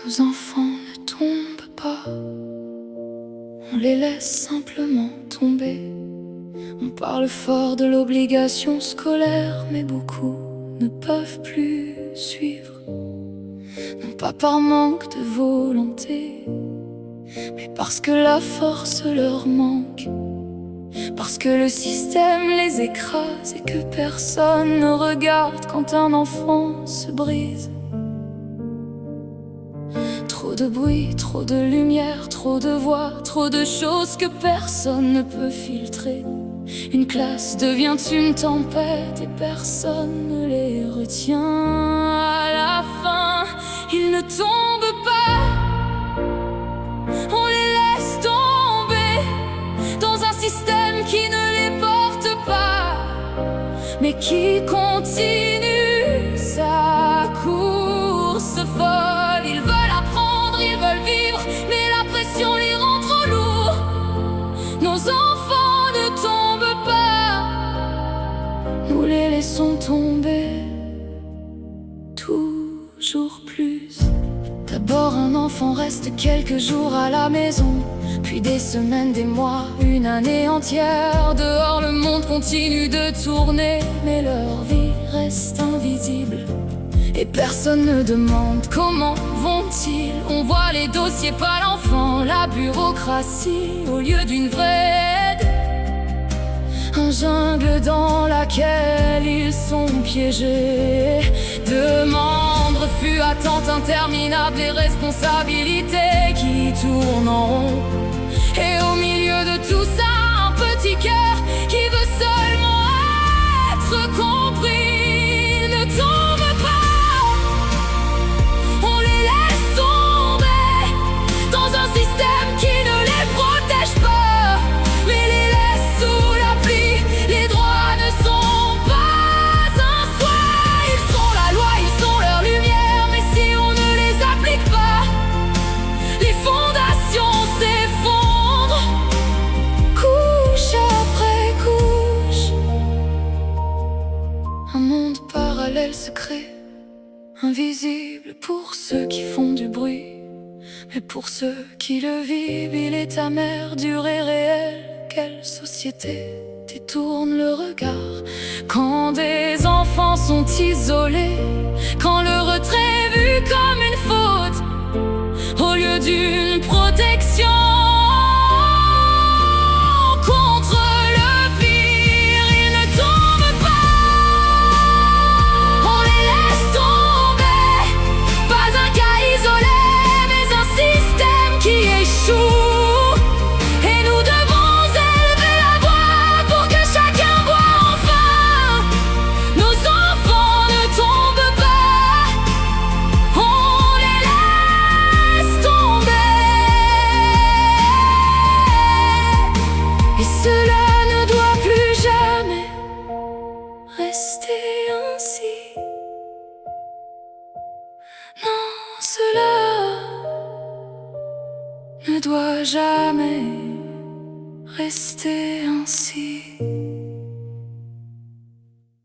Nos enfants ne tombent pas, on les laisse simplement tomber. On parle fort de l'obligation scolaire, mais beaucoup ne peuvent plus suivre. Non pas par manque de volonté, mais parce que la force leur manque. Parce que le système les écrase et que personne ne regarde quand un enfant se brise. Trop de bruit, trop de lumière, trop de voix, trop de choses que personne ne peut filtrer. Une classe devient une tempête et personne ne les retient. À la fin, ils ne tombent pas, on les laisse tomber dans un système qui ne les porte pas, mais qui continue sa course folle. Ils veulent apprendre, ils veulent vivre, mais la pression les rend trop lourds. Nos enfants ne tombent pas, nous les laissons tomber toujours plus. D'abord un enfant reste quelques jours à la maison, puis des semaines, des mois, une année entière. Dehors le monde continue de tourner, mais leur vie reste invisible. Et personne ne demande comment vont-ils. On voit les dossiers, pas l'enfant, la bureaucratie au lieu d'une vraie aide. Un jungle dans laquelle ils sont piégés. Demandes, refus, attentes interminables, des responsabilités qui tournent en rond. Et au milieu de tout ça, un petit cœur qui veut seulement être compris. Ne tombe pas, on les laisse tomber dans un système qui ne les protège pas, mais les laisse sous la pluie. Les droits ne sont pas un choix, ils sont la loi, ils sont leur lumière. Mais si on ne les applique pas, les fondations s'effondrent, couche après couche. Un monde parallèle se crée, invisible pour ceux qui font du bruit, mais pour ceux qui le vivent, il est amer, dur et réel. Quelle société détourne le regard quand des enfants sont isolés, quand le retrait est vu comme une faute au lieu d'une protection. Contre le pire, ils ne tombent pas, on les laisse tomber. Pas un cas isolé, mais un système qui échoue. Et nous devons élever la voix pour que chacun voie enfin. Nos enfants ne tombent pas, on les laisse tomber. Et cela ne doit plus jamais rester ainsi. Non, cela ne doit jamais rester ainsi.